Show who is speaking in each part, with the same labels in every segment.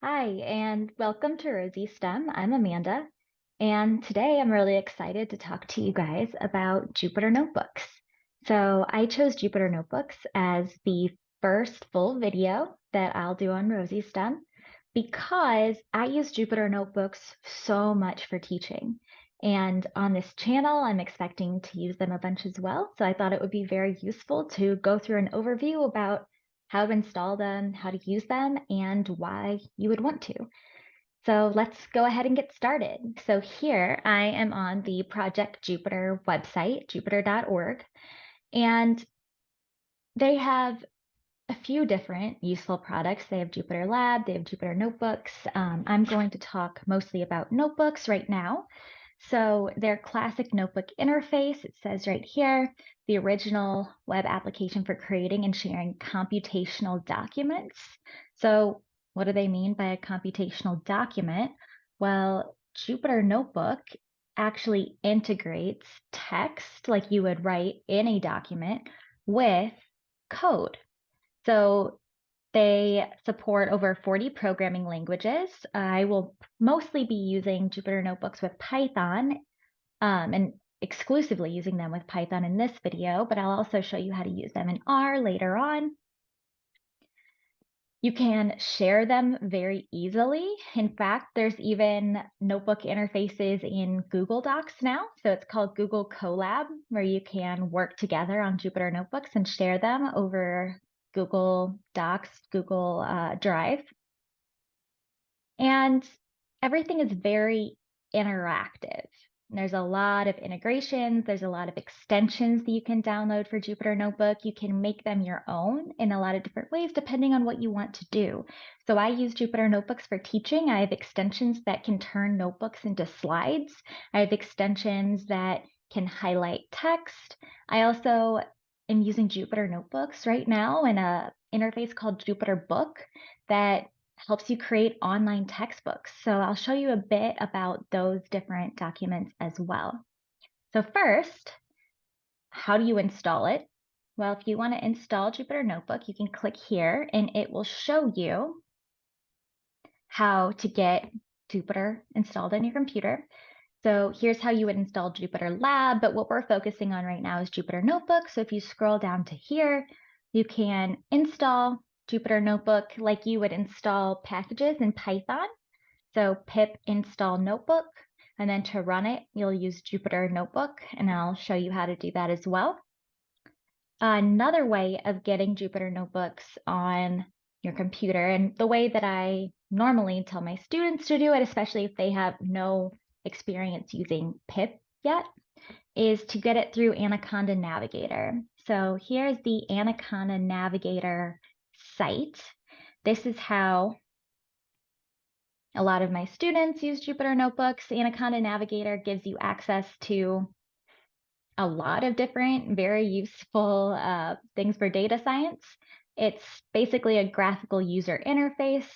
Speaker 1: Hi, and welcome to Rosie STEM. I'm Amanda, and today I'm really excited to talk to you guys about Jupyter Notebooks. So I chose Jupyter Notebooks as the first full video that I'll do on Rosie STEM because I use Jupyter Notebooks so much for teaching. And on this channel, I'm expecting to use them a bunch as well. So I thought it would be very useful to go through an overview about how to install them, how to use them, and why you would want to. So let's go ahead and get started. So here I am on the Project Jupyter website, jupyter.org, and they have a few different useful products. They have Jupyter Lab, they have Jupyter Notebooks. I'm going to talk mostly about notebooks right now. So their classic notebook interface, it says right here, the original web application for creating and sharing computational documents. So what do they mean by a computational document? Well, Jupyter Notebook actually integrates text like you would write in a document with code. So they support over 40 programming languages. I will mostly be using Jupyter Notebooks with Python and exclusively using them with Python in this video, but I'll also show you how to use them in R later on. You can share them very easily. In fact, there's even notebook interfaces in Google Docs now. So it's called Google Colab, where you can work together on Jupyter Notebooks and share them over Google Docs, Google Drive. And everything is very interactive. There's a lot of integrations. There's a lot of extensions that you can download for Jupyter Notebook. You can make them your own in a lot of different ways depending on what you want to do. So I use Jupyter Notebooks for teaching. I have extensions that can turn notebooks into slides. I have extensions that can highlight text. I also am using Jupyter Notebooks right now in an interface called Jupyter Book that helps you create online textbooks. So I'll show you a bit about those different documents as well. So first, how do you install it? Well, if you want to install Jupyter Notebook, you can click here and it will show you how to get Jupyter installed on your computer. So here's how you would install Jupyter Lab, but what we're focusing on right now is Jupyter Notebook. So if you scroll down to here, you can install Jupyter Notebook like you would install packages in Python. So pip install notebook, and then to run it, you'll use Jupyter Notebook, and I'll show you how to do that as well. Another way of getting Jupyter Notebooks on your computer, and the way that I normally tell my students to do it, especially if they have no experience using pip yet, is to get it through Anaconda Navigator. So here's the Anaconda Navigator site. This is how a lot of my students use Jupyter Notebooks. Anaconda Navigator gives you access to a lot of different very useful things for data science. It's basically a graphical user interface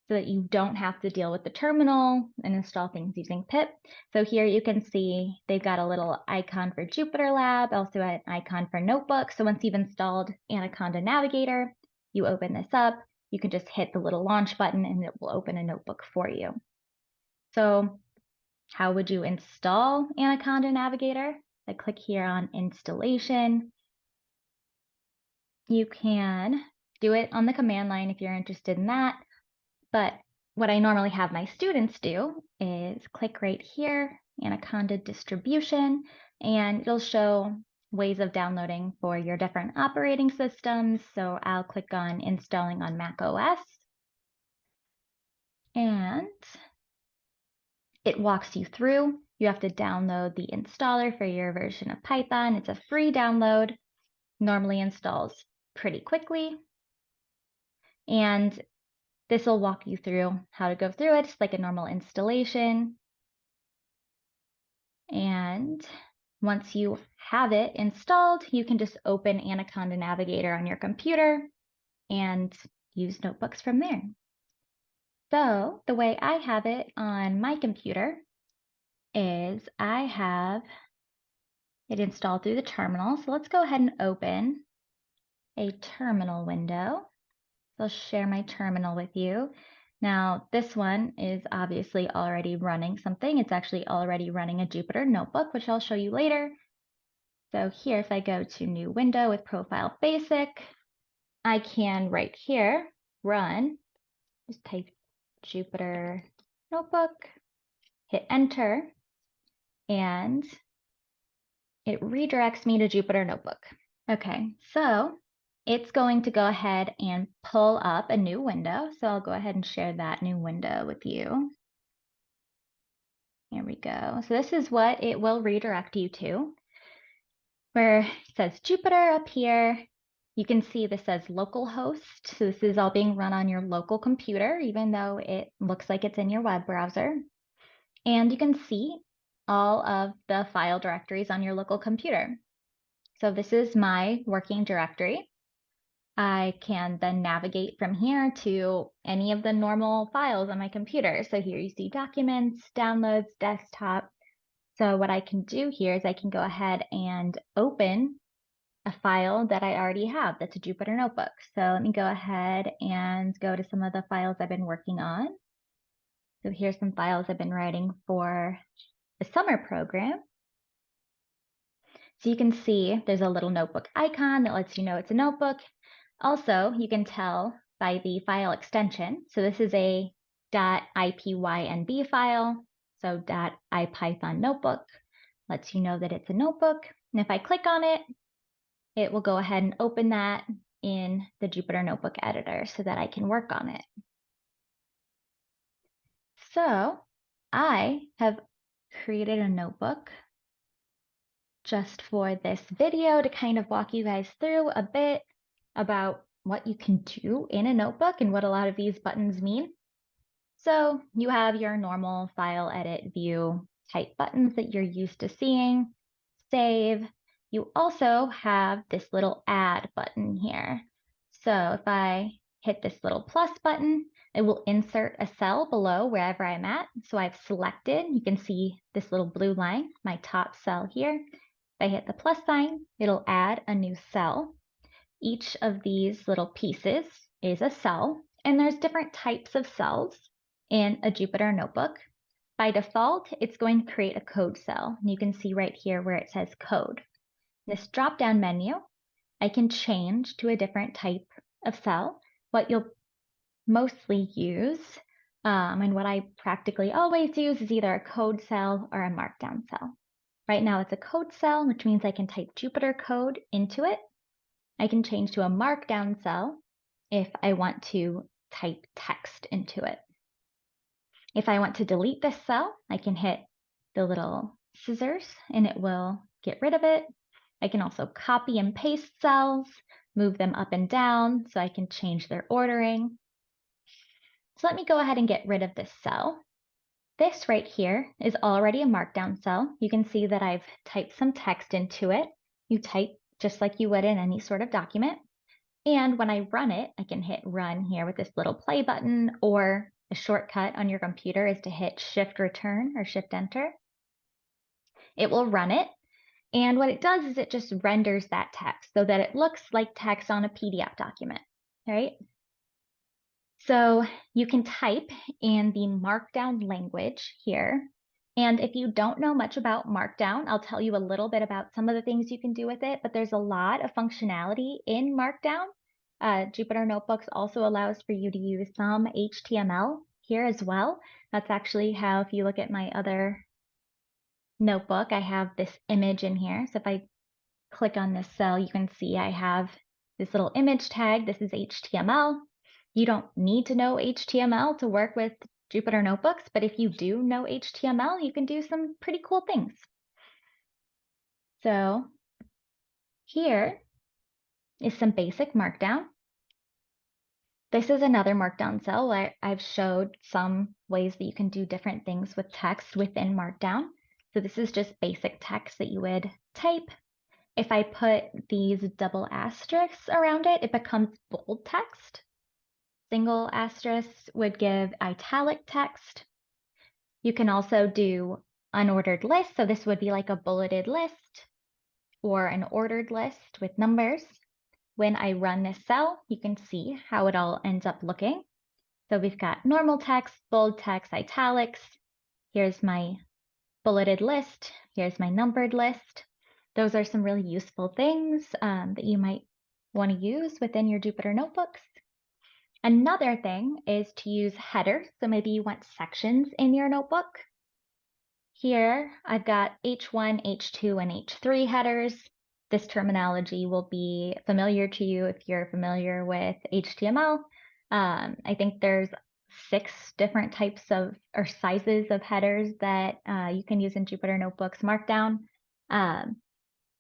Speaker 1: so that you don't have to deal with the terminal and install things using pip. So here you can see they've got a little icon for Jupyter Lab, also an icon for Notebook. So once you've installed Anaconda Navigator, you open this up, you can just hit the little launch button and it will open a notebook for you. So how would you install Anaconda Navigator? I click here on installation. You can do it on the command line if you're interested in that. But what I normally have my students do is click right here, Anaconda distribution, and it'll show ways of downloading for your different operating systems. So I'll click on installing on Mac OS. And it walks you through. You have to download the installer for your version of Python. It's a free download, normally installs pretty quickly. And this will walk you through how to go through it. It's like a normal installation. And once you have it installed, you can just open Anaconda Navigator on your computer and use notebooks from there. So the way I have it on my computer is I have it installed through the terminal. So let's go ahead and open a terminal window. So I'll share my terminal with you. Now, this one is obviously already running something. It's actually already running a Jupyter Notebook, which I'll show you later. So here, if I go to New Window with Profile Basic, I can right here run, just type Jupyter Notebook, hit Enter, and it redirects me to Jupyter Notebook. Okay, so it's going to go ahead and pull up a new window. So I'll go ahead and share that new window with you. Here we go. So this is what it will redirect you to, where it says Jupyter up here. You can see this says localhost. So this is all being run on your local computer, even though it looks like it's in your web browser. And you can see all of the file directories on your local computer. So this is my working directory. I can then navigate from here to any of the normal files on my computer. So here you see documents, downloads, desktop. So what I can do here is I can go ahead and open a file that I already have that's a Jupyter Notebook. So let me go ahead and go to some of the files I've been working on. So here's some files I've been writing for the summer program. So you can see there's a little notebook icon that lets you know it's a notebook. Also, you can tell by the file extension. So this is a .ipynb file. So .ipython notebook lets you know that it's a notebook. And if I click on it, it will go ahead and open that in the Jupyter Notebook editor so that I can work on it. So I have created a notebook just for this video to kind of walk you guys through a bit about what you can do in a notebook and what a lot of these buttons mean. So you have your normal file, edit, view type buttons that you're used to seeing, save. You also have this little add button here. So if I hit this little plus button, it will insert a cell below wherever I'm at. So I've selected, you can see this little blue line, my top cell here. If I hit the plus sign, it'll add a new cell. Each of these little pieces is a cell, and there's different types of cells in a Jupyter Notebook. By default, it's going to create a code cell. And you can see right here where it says code. This drop-down menu, I can change to a different type of cell. What you'll mostly use, and what I practically always use, is either a code cell or a markdown cell. Right now it's a code cell, which means I can type Jupyter code into it. I can change to a markdown cell if I want to type text into it. If I want to delete this cell, I can hit the little scissors and it will get rid of it. I can also copy and paste cells, move them up and down so I can change their ordering. So let me go ahead and get rid of this cell. This right here is already a markdown cell. You can see that I've typed some text into it. You type just like you would in any sort of document. And when I run it, I can hit run here with this little play button, or a shortcut on your computer is to hit shift return or shift enter. It will run it. And what it does is it just renders that text so that it looks like text on a PDF document, right? So you can type in the Markdown language here. And if you don't know much about Markdown, I'll tell you a little bit about some of the things you can do with it, but there's a lot of functionality in Markdown. Jupyter Notebooks also allows for you to use some HTML here as well. That's actually how, if you look at my other notebook, I have this image in here. So if I click on this cell, you can see I have this little image tag. This is HTML. You don't need to know HTML to work with Jupyter Notebooks, but if you do know HTML, you can do some pretty cool things. So here is some basic Markdown. This is another Markdown cell where I've showed some ways that you can do different things with text within Markdown. So this is just basic text that you would type. If I put these double asterisks around it, it becomes bold text. Single asterisks would give italic text. You can also do unordered lists. So this would be like a bulleted list. or an ordered list with numbers. When I run this cell, you can see how it all ends up looking. So we've got normal text, bold text, italics. Here's my bulleted list. Here's my numbered list. Those are some really useful things that you might want to use within your Jupyter notebooks. Another thing is to use headers. So maybe you want sections in your notebook. Here, I've got H1, H2, and H3 headers. This terminology will be familiar to you if you're familiar with HTML. I think there's 6 different types of or sizes of headers that you can use in Jupyter Notebooks Markdown.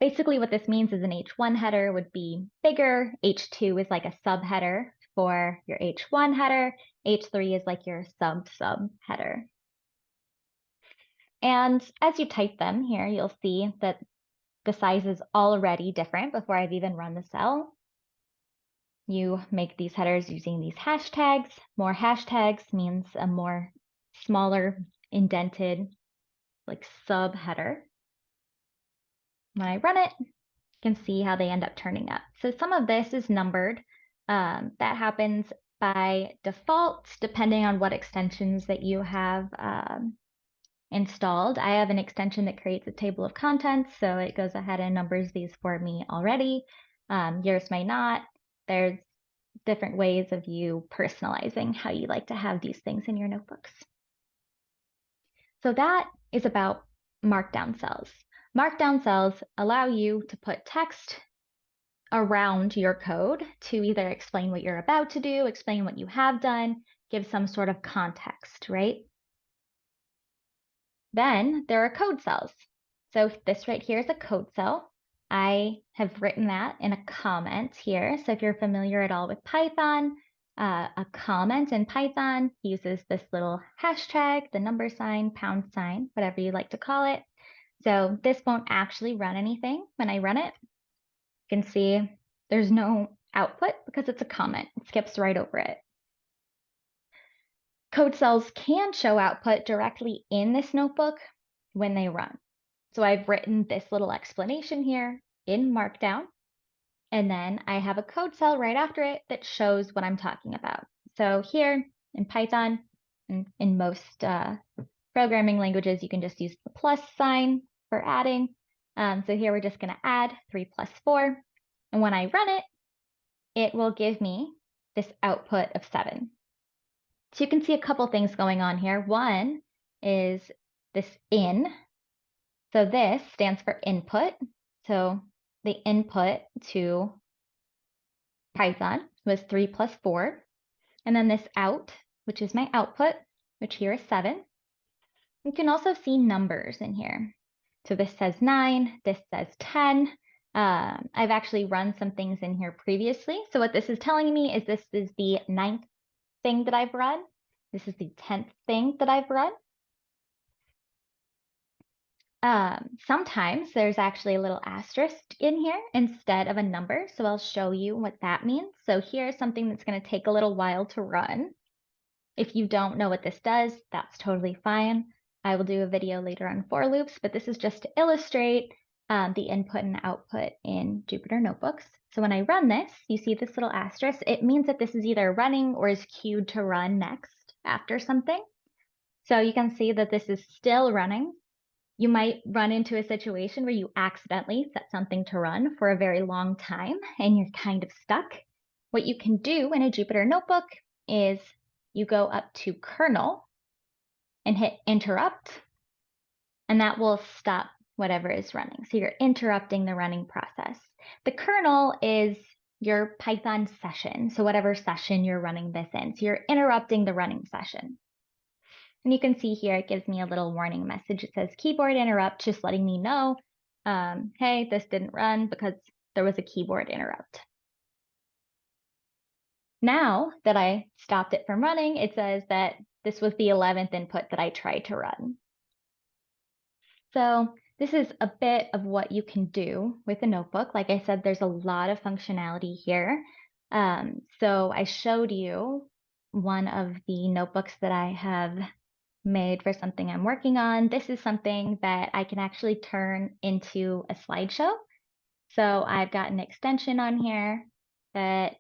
Speaker 1: Basically, what this means is an H1 header would be bigger. H2 is like a subheader for your H1 header. H3 is like your sub header. And as you type them here, you'll see that the size is already different before I've even run the cell. You make these headers using these hashtags. More hashtags means a more smaller indented like subheader. When I run it, you can see how they end up turning up. So some of this is numbered. That happens by default, depending on what extensions that you have installed. I have an extension that creates a table of contents, so it goes ahead and numbers these for me already. Yours may not. There's different ways of you personalizing how you like to have these things in your notebooks. So that is about markdown cells. Markdown cells allow you to put text around your code to either explain what you're about to do, explain what you have done, give some sort of context, right? Then there are code cells. So this right here is a code cell. I have written that in a comment here. So if you're familiar at all with Python, a comment in Python uses this little hashtag, the number sign, pound sign, whatever you like to call it. So this won't actually run anything when I run it. You can see there's no output because it's a comment. It skips right over it. Code cells can show output directly in this notebook when they run. So I've written this little explanation here in Markdown, and then I have a code cell right after it that shows what I'm talking about. So here in Python, and in most programming languages, you can just use the plus sign for adding. So here we're just going to add 3 plus 4. And when I run it, it will give me this output of 7. So you can see a couple things going on here. One is this in. So this stands for input. So the input to Python was 3 plus 4. And then this out, which is my output, which here is 7. You can also see numbers in here. So this says 9, this says 10. I've actually run some things in here previously. So what this is telling me is this is the 9th thing that I've run. This is the 10th thing that I've run. Sometimes there's actually a little asterisk in here instead of a number. So I'll show you what that means. So here's something that's going to take a little while to run. If you don't know what this does, that's totally fine. I will do a video later on for loops, but this is just to illustrate the input and output in Jupyter Notebooks. So when I run this, you see this little asterisk. It means that this is either running or is queued to run next after something. So you can see that this is still running. You might run into a situation where you accidentally set something to run for a very long time and you're kind of stuck. What you can do in a Jupyter Notebook is you go up to kernel and hit interrupt, and that will stop whatever is running. So you're interrupting the running process. The kernel is your Python session, so whatever session you're running this in. So you're interrupting the running session. And you can see here, it gives me a little warning message. It says keyboard interrupt, just letting me know, hey, this didn't run because there was a keyboard interrupt. Now that I stopped it from running, it says that this was the 11th input that I tried to run. So this is a bit of what you can do with a notebook. Like I said, there's a lot of functionality here. So I showed you one of the notebooks that I have made for something I'm working on. This is something that I can actually turn into a slideshow. So I've got an extension on here that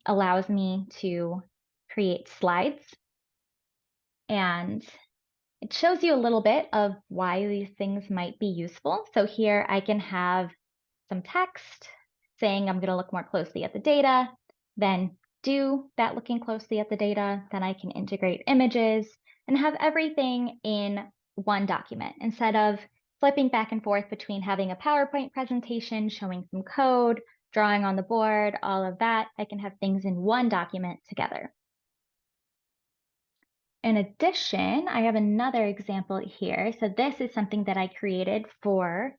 Speaker 1: allows me to create slides, and it shows you a little bit of why these things might be useful. So here I can have some text saying I'm going to look more closely at the data, then do that looking closely at the data. Then I can integrate images and have everything in one document instead of flipping back and forth between having a PowerPoint presentation, showing some code, drawing on the board, all of that. I can have things in one document together. In addition, I have another example here. So this is something that I created for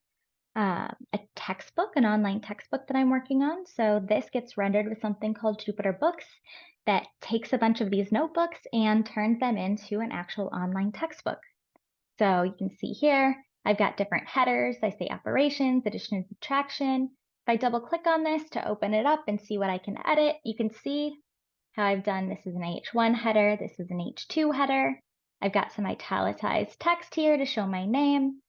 Speaker 1: a textbook, an online textbook that I'm working on. So this gets rendered with something called Jupyter Books that takes a bunch of these notebooks and turns them into an actual online textbook. So you can see here, I've got different headers. I say operations, addition and subtraction. If I double click on this to open it up and see what I can edit, you can see how I've done, this is an H1 header, this is an H2 header. I've got some italicized text here to show my name.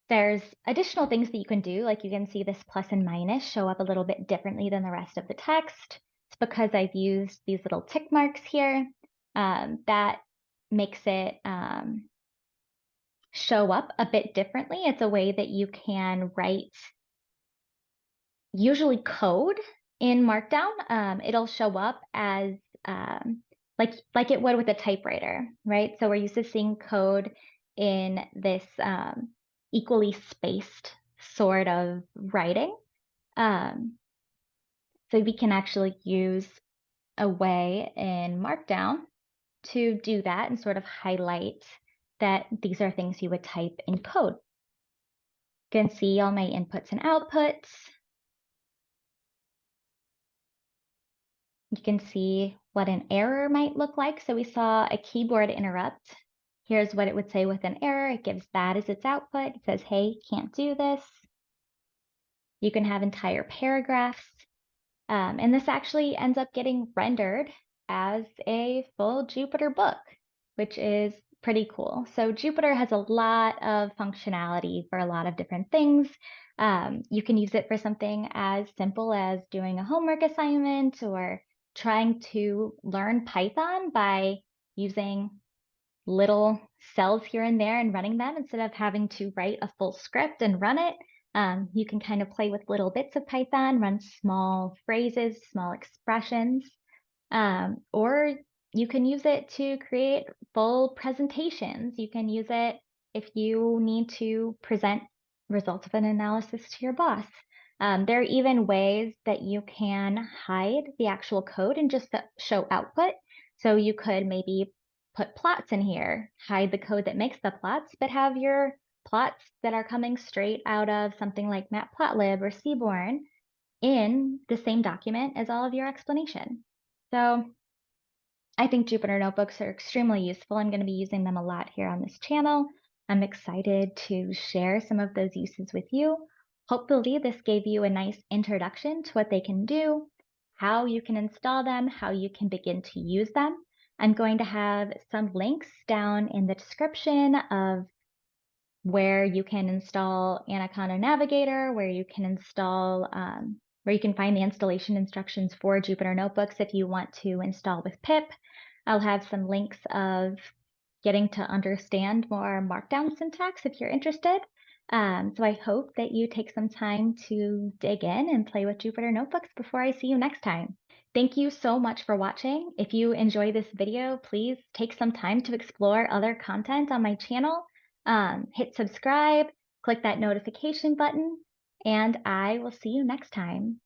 Speaker 1: There's additional things that you can do, like you can see this plus and minus show up a little bit differently than the rest of the text. It's because I've used these little tick marks here. That makes it show up a bit differently. It's a way that you can write usually code in Markdown. It'll show up as like it would with a typewriter, right? So we're used to seeing code in this equally spaced sort of writing. So we can actually use a way in Markdown to do that and sort of highlight that these are things you would type in code. You can see all my inputs and outputs. You can see what an error might look like. So we saw a keyboard interrupt. Here's what it would say with an error. It gives that as its output. It says, hey, can't do this. You can have entire paragraphs. And this actually ends up getting rendered as a full Jupyter book, which is pretty cool. So Jupyter has a lot of functionality for a lot of different things. You can use it for something as simple as doing a homework assignment or trying to learn Python by using little cells here and there and running them instead of having to write a full script and run it. You can kind of play with little bits of Python, run small phrases, small expressions, or you can use it to create full presentations. You can use it if you need to present results of an analysis to your boss. There are even ways that you can hide the actual code and just show output. So you could maybe put plots in here, hide the code that makes the plots, but have your plots that are coming straight out of something like Matplotlib or Seaborn in the same document as all of your explanation. So I think Jupyter Notebooks are extremely useful. I'm going to be using them a lot here on this channel. I'm excited to share some of those uses with you. Hopefully this gave you a nice introduction to what they can do, how you can install them, how you can begin to use them. I'm going to have some links down in the description of where you can install Anaconda Navigator, where you can install, where you can find the installation instructions for Jupyter Notebooks if you want to install with pip. I'll have some links of getting to understand more Markdown syntax if you're interested. So I hope that you take some time to dig in and play with Jupyter Notebooks before I see you next time. Thank you so much for watching. If you enjoy this video, please take some time to explore other content on my channel. Hit subscribe, click that notification button, and I will see you next time.